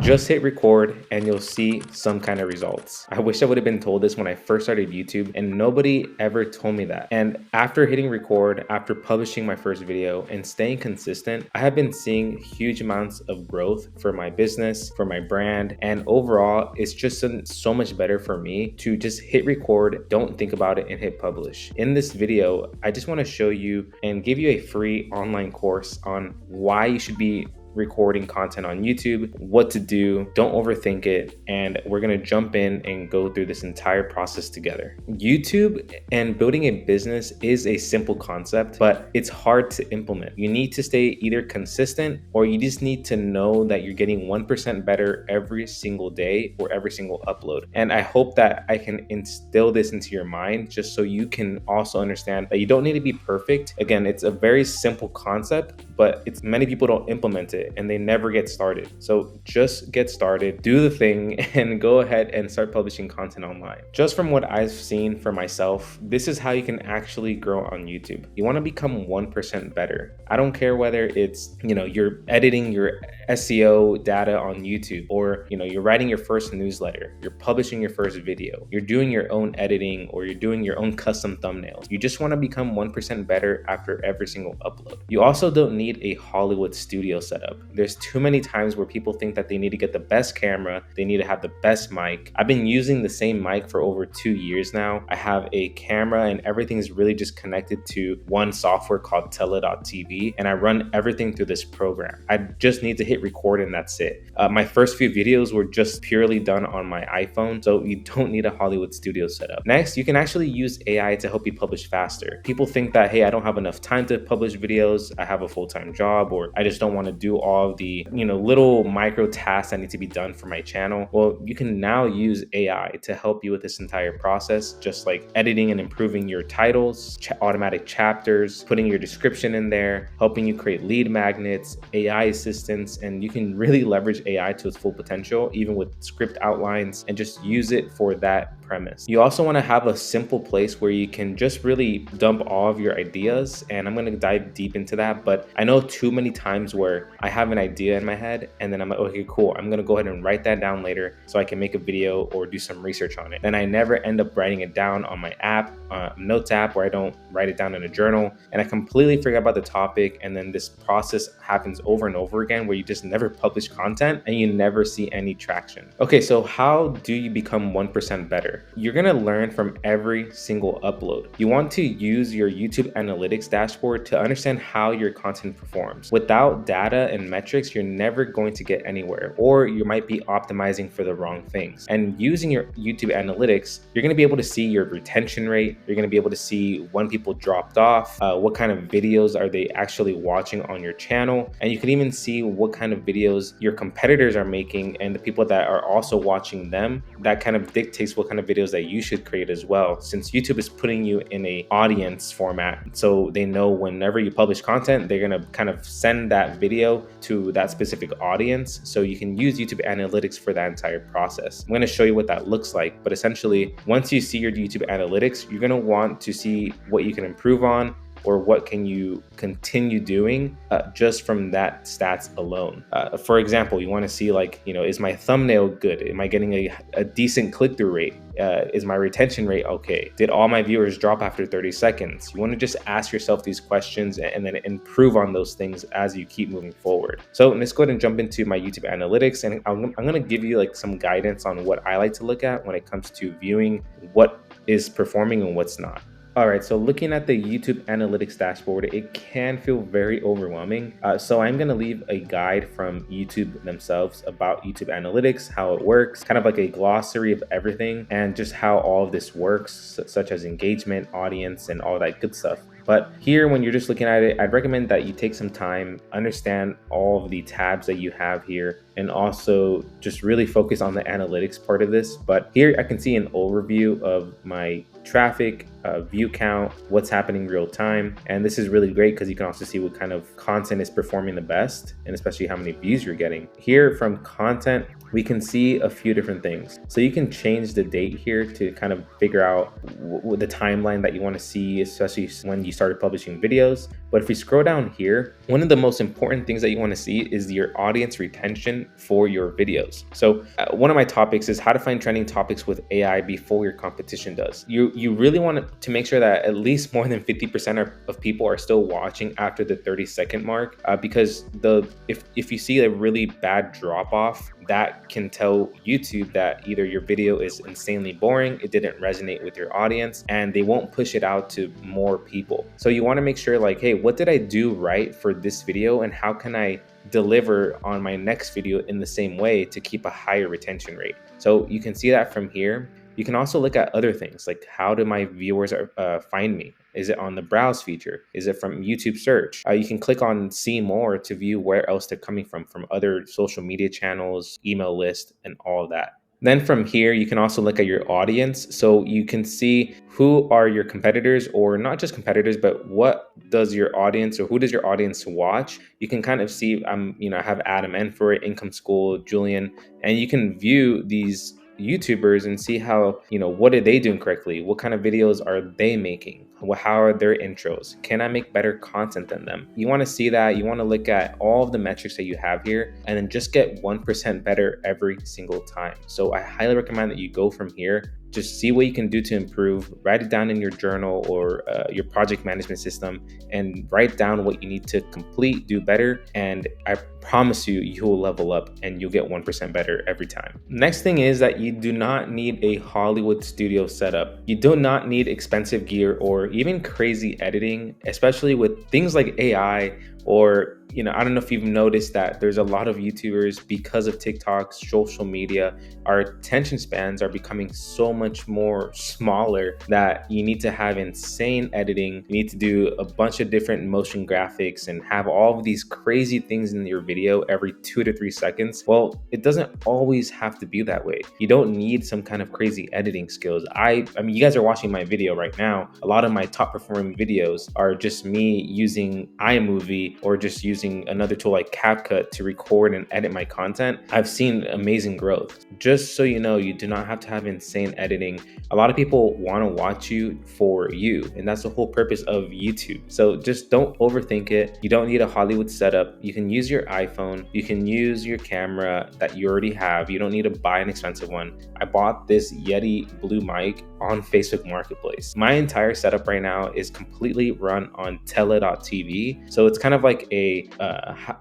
Just hit record and you'll see some kind of results. I wish I would have been told this when I first started YouTube, and nobody ever told me that. And after hitting record, after publishing my first video and staying consistent, I have been seeing huge amounts of growth for my business, for my brand, and overall, it's just so much better for me to just hit record, don't think about it, and hit publish. In this video, I just want to show you and give you a free online course on why you should be recording content on YouTube, what to do, don't overthink it, and we're gonna jump in and go through this entire process together. YouTube and building a business is a simple concept, but it's hard to implement. You need to stay either consistent or you just need to know that you're getting 1% better every single day or every single upload. And I hope that I can instill this into your mind just so you can also understand that you don't need to be perfect. Again, it's a very simple concept, but many people don't implement it and they never get started. So just get started, do the thing, and go ahead and start publishing content online. Just from what I've seen for myself, this is how you can actually grow on YouTube. You want to become 1% better. I don't care whether it's, you're editing your SEO data on YouTube, or, you're writing your first newsletter, you're publishing your first video, you're doing your own editing, or you're doing your own custom thumbnails. You just want to become 1% better after every single upload. You also don't need a Hollywood studio setup. There's too many times where people think that they need to get the best camera, they need to have the best mic. I've been using the same mic for over 2 years now. I have a camera and everything's really just connected to one software called tele.tv, and I run everything through this program. I just need to hit record and that's it. My first few videos were just purely done on my iPhone, so you don't need a Hollywood studio setup. Next, you can actually use AI to help you publish faster. People think that, hey, I don't have enough time to publish videos, I have a full-time job, or I just don't want to do all of the little micro tasks that need to be done for my channel. Well, you can now use AI to help you with this entire process, just like editing and improving your titles, automatic chapters, putting your description in there, helping you create lead magnets, AI assistants, and you can really leverage AI to its full potential, even with script outlines, and just use it for that premise. You also want to have a simple place where you can just really dump all of your ideas, and I'm going to dive deep into that, but I know too many times where I have an idea in my head and then I'm like, okay, cool, I'm going to go ahead and write that down later so I can make a video or do some research on it. Then I never end up writing it down on my app, notes app, where I don't write it down in a journal, and I completely forget about the topic, and then this process happens over and over again where you just never publish content and you never see any traction. Okay, so how do you become 1% better? You're going to learn from every single upload. You want to use your YouTube analytics dashboard to understand how your content performs. Without data and metrics, you're never going to get anywhere, or you might be optimizing for the wrong things. And using your YouTube analytics, you're going to be able to see your retention rate. You're going to be able to see when people dropped off, what kind of videos are they actually watching on your channel. And you can even see what kind of videos your competitors are making and the people that are also watching them. That kind of dictates what kind of videos that you should create as well, since YouTube is putting you in a audience format. So they know whenever you publish content, they're going to kind of send that video to that specific audience. So you can use YouTube analytics for that entire process. I'm going to show you what that looks like, but essentially once you see your YouTube analytics, you're going to want to see what you can improve on, or what can you continue doing just from that stats alone. For example, you want to see is my thumbnail good? Am I getting a decent click-through rate? Is my retention rate okay? Did all my viewers drop after 30 seconds? You want to just ask yourself these questions and then improve on those things as you keep moving forward. So let's go ahead and jump into my YouTube analytics, and I'm going to give you some guidance on what I like to look at when it comes to viewing what is performing and what's not. All right, so looking at the YouTube analytics dashboard, it can feel very overwhelming. So I'm gonna leave a guide from YouTube themselves about YouTube analytics, how it works, kind of like a glossary of everything, and just how all of this works, such as engagement, audience, and all that good stuff. But here, when you're just looking at it, I'd recommend that you take some time, understand all of the tabs that you have here, and also just really focus on the analytics part of this. But here I can see an overview of my traffic, view count, what's happening real time. And this is really great because you can also see what kind of content is performing the best, and especially how many views you're getting. Here from content, we can see a few different things. So you can change the date here to kind of figure out the timeline that you want to see, especially when you started publishing videos. But if we scroll down here, one of the most important things that you want to see is your audience retention for your videos. So one of my topics is how to find trending topics with AI before your competition does. You really want to make sure that at least more than 50% of people are still watching after the 30-second mark, because if you see a really bad drop off, that can tell YouTube that either your video is insanely boring, it didn't resonate with your audience, and they won't push it out to more people. So you want to make sure like, hey, what did I do right for this video, and how can I deliver on my next video in the same way to keep a higher retention rate? So you can see that from here. You can also look at other things like, how do my viewers find me? Is it on the browse feature? Is it from YouTube search? You can click on see more to view where else they're coming from other social media channels, email list, and all of that. Then from here, you can also look at your audience. So you can see who are your competitors, or not just competitors, but what does your audience, or who does your audience watch? You can kind of see, I have Adam N for it, Income School, Julian, and you can view these YouTubers and see how, what are they doing correctly? What kind of videos are they making? How are their intros? Can I make better content than them? You want to see that. You want to look at all of the metrics that you have here and then just get 1% better every single time. So I highly recommend that you go from here. Just see what you can do to improve, write it down in your journal or your project management system, and write down what you need to complete, do better. And I promise you will level up and you'll get 1% better every time. Next thing is that you do not need a Hollywood studio setup. You do not need expensive gear or even crazy editing, especially with things like AI or, I don't know if you've noticed that there's a lot of YouTubers, because of TikTok, social media, our attention spans are becoming so much more smaller that you need to have insane editing. You need to do a bunch of different motion graphics and have all of these crazy things in your video every 2 to 3 seconds. Well, it doesn't always have to be that way. You don't need some kind of crazy editing skills. I mean, you guys are watching my video right now. A lot of my top performing videos are just me using iMovie or just using another tool like CapCut to record and edit my content. I've seen amazing growth. Just so you know, you do not have to have insane editing. A lot of people want to watch you for you, and that's the whole purpose of YouTube. So just don't overthink it. You don't need a Hollywood setup. You can use your iPhone. You can use your camera that you already have. You don't need to buy an expensive one. I bought this Yeti Blue mic on Facebook Marketplace. My entire setup right now is completely run on tele.tv. So it's kind of like a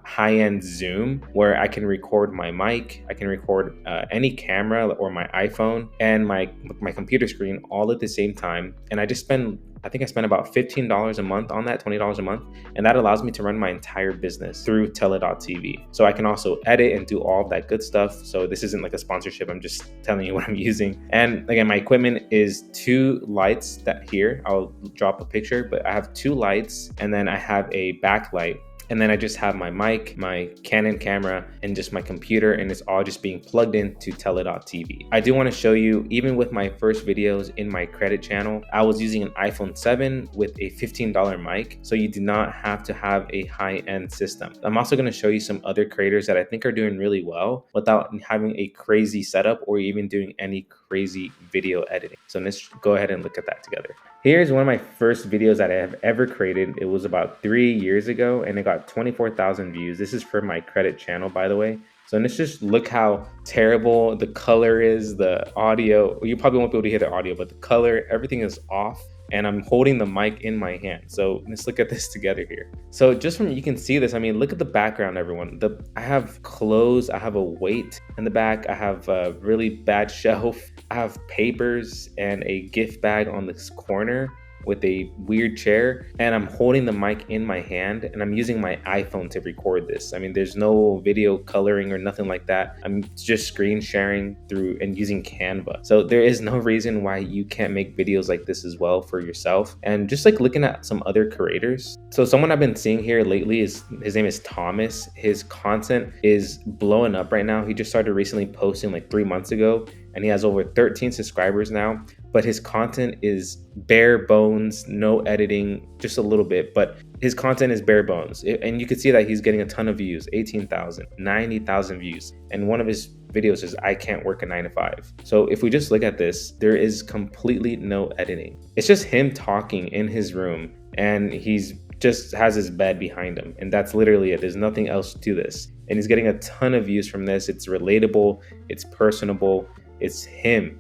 high-end Zoom where I can record my mic, I can record any camera or my iPhone and my computer screen all at the same time. And I think I spend about $15 a month on that, $20 a month. And that allows me to run my entire business through tele.tv. So I can also edit and do all of that good stuff. So this isn't like a sponsorship. I'm just telling you what I'm using. And again, my equipment is 2 lights that here, I'll drop a picture, but I have 2 lights and then I have a backlight. And then I just have my mic, my Canon camera, and just my computer, and it's all just being plugged into tele.tv. I do want to show you, even with my first videos in my credit channel, I was using an iPhone 7 with a $15 mic, so you do not have to have a high-end system. I'm also going to show you some other creators that I think are doing really well without having a crazy setup or even doing any crazy video editing. So let's go ahead and look at that together. Here's one of my first videos that I have ever created. It was about 3 years ago and it got 24,000 views. This is for my credit channel, by the way. So let's just look how terrible the color is, the audio. You probably won't be able to hear the audio, but the color, everything is off. And I'm holding the mic in my hand. So let's look at this together here. So just from, you can see this, I mean, look at the background, everyone. I have clothes, I have a weight in the back, I have a really bad shelf, I have papers and a gift bag on this corner with a weird chair, and I'm holding the mic in my hand and I'm using my iPhone to record this. I mean, there's no video coloring or nothing like that. I'm just screen sharing through and using Canva. So there is no reason why you can't make videos like this as well for yourself. And just like looking at some other creators. So someone I've been seeing here lately his name is Thomas. His content is blowing up right now. He just started recently posting like 3 months ago, and he has over 13 subscribers now. But his content is bare bones, no editing, just a little bit, but his content is bare bones. And you can see that he's getting a ton of views, 18,000, 90,000 views. And one of his videos is, I can't work a 9 to 5. So if we just look at this, there is completely no editing. It's just him talking in his room, and he's just has his bed behind him, and that's literally it. There's nothing else to this. and he's getting a ton of views from this. It's relatable, it's personable, it's him.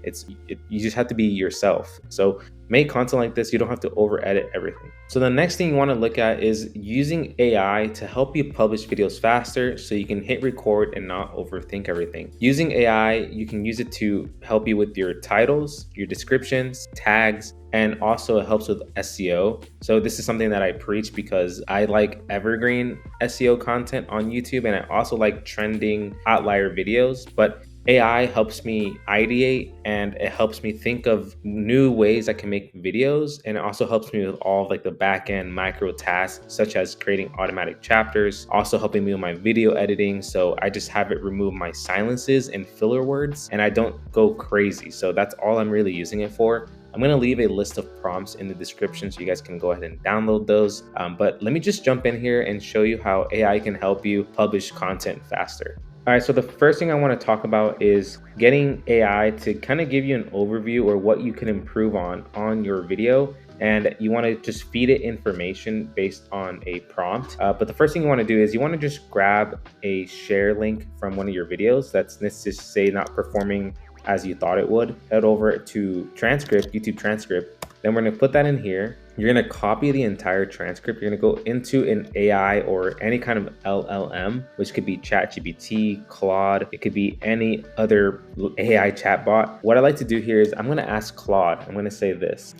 You just have to be yourself. So make content like this. You don't have to over edit everything. So the next thing you want to look at is using AI to help you publish videos faster so you can hit record and not overthink everything. Using AI, you can use it to help you with your titles, your descriptions, tags, and also it helps with SEO. So this is something that I preach because I like evergreen SEO content on YouTube, and I also like trending outlier videos, but AI helps me ideate and it helps me think of new ways I can make videos, and it also helps me with all of like the back end micro tasks such as creating automatic chapters, also helping me with my video editing. So I just have it remove my silences and filler words and I don't go crazy. So that's all I'm really using it for. I'm going to leave a list of prompts in the description so you guys can go ahead and download those. But let me just jump in here and show you how AI can help you publish content faster. All right, so the first thing I want to talk about is getting AI to kind of give you an overview or what you can improve on your video. And you want to just feed it information based on a prompt. But the first thing you want to do is you want to just grab a share link from one of your videos that's, let's just say, not performing as you thought it would. Head over to transcript, YouTube transcript. Then we're going to put that in here. You're going to copy the entire transcript. You're going to go into an AI or any kind of LLM, which could be ChatGPT, Claude. It could be any other AI chatbot. What I like to do here is I'm going to ask Claude. I'm going to say this.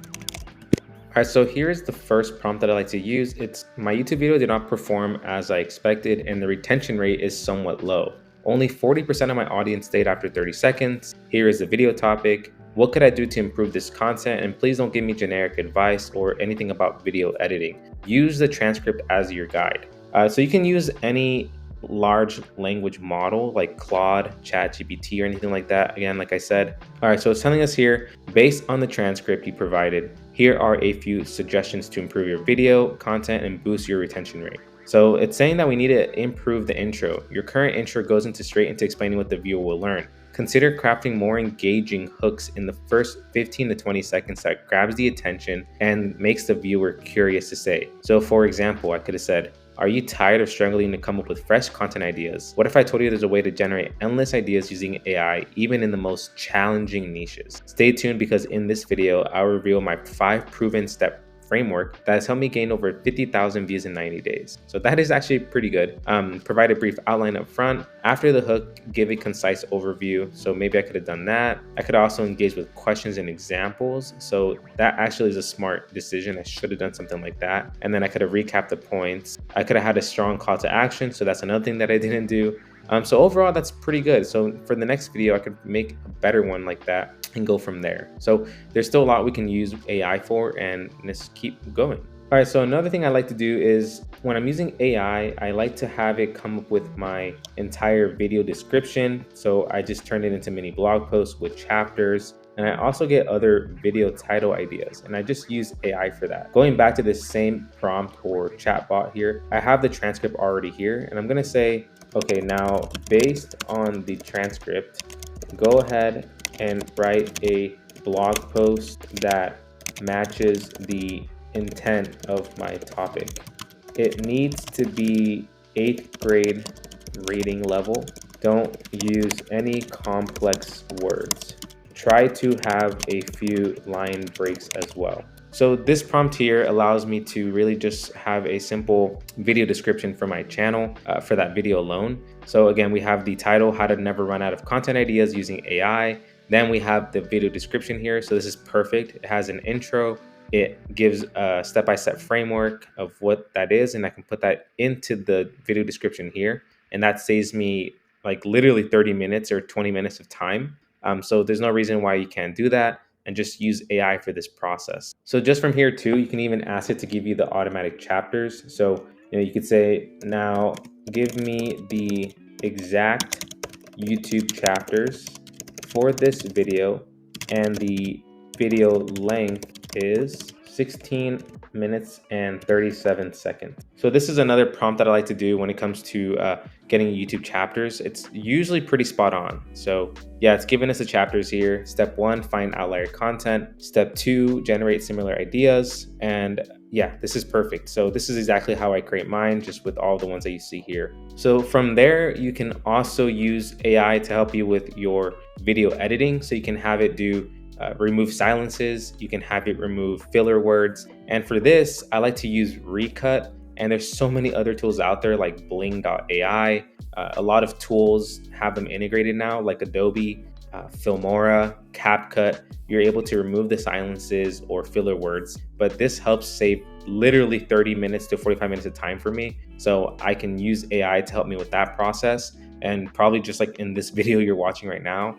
All right, so here's the first prompt that I like to use. It's my YouTube video did not perform as I expected, and the retention rate is somewhat low. Only 40% of my audience stayed after 30 seconds. Here is the video topic. What could I do to improve this content? And please don't give me generic advice or anything about video editing. Use the transcript as your guide. So you can use any large language model like Claude, ChatGPT, or anything like that. Again, like I said. All right, so it's telling us here, based on the transcript you provided, here are a few suggestions to improve your video content and boost your retention rate. So it's saying that we need to improve the intro. Your current intro goes straight into explaining what the viewer will learn. Consider crafting more engaging hooks in the first 15 to 20 seconds that grabs the attention and makes the viewer curious to say. So for example, I could have said, are you tired of struggling to come up with fresh content ideas? What if I told you there's a way to generate endless ideas using AI, even in the most challenging niches? Stay tuned because in this video, I'll reveal my 5 proven step framework that has helped me gain over 50,000 views in 90 days. So that is actually pretty good. Provide a brief outline up front. After the hook, give a concise overview. So maybe I could have done that. I could also engage with questions and examples. So that actually is a smart decision. I should have done something like that. And then I could have recapped the points. I could have had a strong call to action. So that's another thing that I didn't do. So overall, that's pretty good. So for the next video, I could make a better one like that and go from there. So there's still a lot we can use AI for, and let's keep going. All right, so another thing I like to do is when I'm using AI, I like to have it come up with my entire video description. So I just turn it into mini blog posts with chapters. And I also get other video title ideas, and I just use AI for that. Going back to this same prompt or chatbot here, I have the transcript already here, and I'm gonna say, okay, now based on the transcript, go ahead and write a blog post that matches the intent of my topic. It needs to be 8th grade reading level. Don't use any complex words. Try to have a few line breaks as well. So this prompt here allows me to really just have a simple video description for my channel for that video alone. So again, we have the title, how to never run out of content ideas using AI. Then we have the video description here. So this is perfect. It has an intro. It gives a step-by-step framework of what that is. And I can put that into the video description here. And that saves me like literally 30 minutes or 20 minutes of time. So there's no reason why you can't do that and just use AI for this process. So just from here too, you can even ask it to give you the automatic chapters. So you could say, now give me the exact YouTube chapters for this video, and the video length is 16 minutes and 37 seconds. So this is another prompt that I like to do when it comes to getting YouTube chapters, it's usually pretty spot on. So yeah, it's giving us the chapters here. Step 1, find outlier content. Step 2, generate similar ideas. And yeah, this is perfect. So this is exactly how I create mine, just with all the ones that you see here. So from there, you can also use AI to help you with your video editing. So you can have it do remove silences, you can have it remove filler words. And for this, I like to use Recut. And there's so many other tools out there like bling.ai. A lot of tools have them integrated now, like Adobe, Filmora, CapCut. You're able to remove the silences or filler words, but this helps save literally 30 minutes to 45 minutes of time for me. So I can use AI to help me with that process. And probably just like in this video you're watching right now,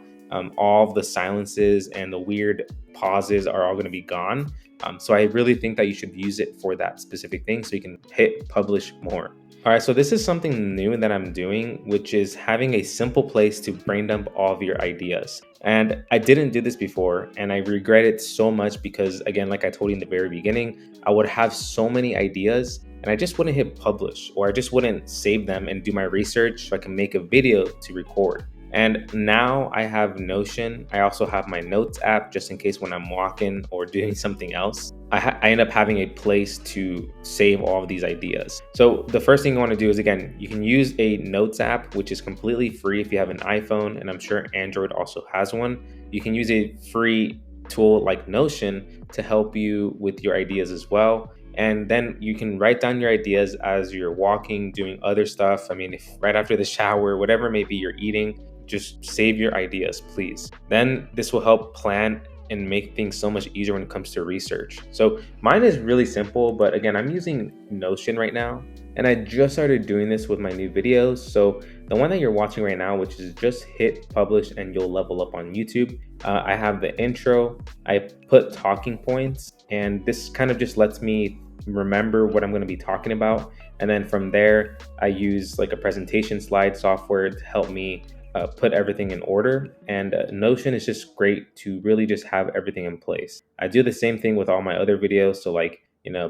all of the silences and the weird pauses are all going to be gone. So I really think that you should use it for that specific thing so you can hit publish more. All right, so this is something new that I'm doing, which is having a simple place to brain dump all of your ideas. And I didn't do this before, and I regret it so much because, again, like I told you in the very beginning, I would have so many ideas and I just wouldn't hit publish, or I just wouldn't save them and do my research so I can make a video to record. And now I have Notion. I also have my notes app just in case when I'm walking or doing something else. I end up having a place to save all of these ideas. So the first thing you want to do is, again, you can use a notes app, which is completely free if you have an iPhone, and I'm sure Android also has one. You can use a free tool like Notion to help you with your ideas as well. And then you can write down your ideas as you're walking, doing other stuff. I mean, if right after the shower, whatever maybe you're eating, just save your ideas, please. Then this will help plan and make things so much easier when it comes to research. So mine is really simple, but again, I'm using Notion right now, and I just started doing this with my new videos. So the one that you're watching right now, which is just hit publish and you'll level up on YouTube. I have the intro, I put talking points, and this kind of just lets me remember what I'm going to be talking about. And then from there, I use like a presentation slide software to help me put everything in order. And Notion is just great to really just have everything in place. I do the same thing with all my other videos. So like,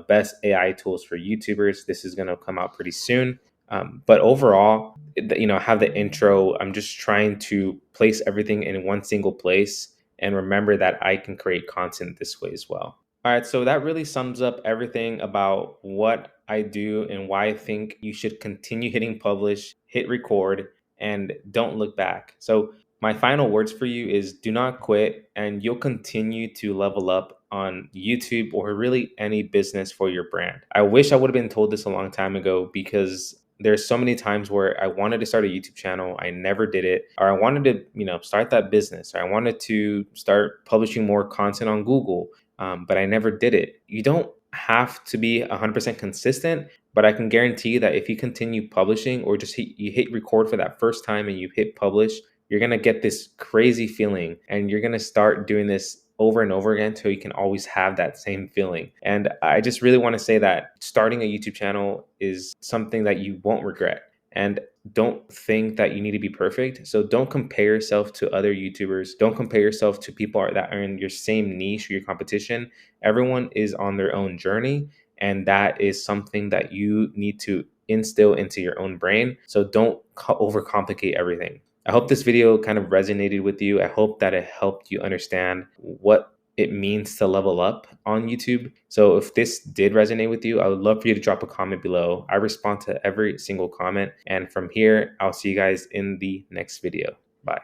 best AI tools for YouTubers. This is going to come out pretty soon. But overall, I have the intro. I'm just trying to place everything in one single place and remember that I can create content this way as well. All right, so that really sums up everything about what I do and why I think you should continue hitting publish, hit record, and don't look back. So my final words for you is do not quit, and you'll continue to level up on YouTube or really any business for your brand. I wish I would have been told this a long time ago, because there's so many times where I wanted to start a YouTube channel, I never did it, or I wanted to, start that business, or I wanted to start publishing more content on Google, but I never did it. You don't have to be 100% consistent, but I can guarantee you that if you continue publishing, or just you hit record for that first time and you hit publish, you're going to get this crazy feeling, and you're going to start doing this over and over again until you can always have that same feeling. And I just really want to say that starting a YouTube channel is something that you won't regret. And don't think that you need to be perfect. So don't compare yourself to other YouTubers. Don't compare yourself to people that are in your same niche or your competition. Everyone is on their own journey, and that is something that you need to instill into your own brain. So don't overcomplicate everything. I hope this video kind of resonated with you. I hope that it helped you understand what it means to level up on YouTube. So if this did resonate with you, I would love for you to drop a comment below. I respond to every single comment. And from here, I'll see you guys in the next video. Bye.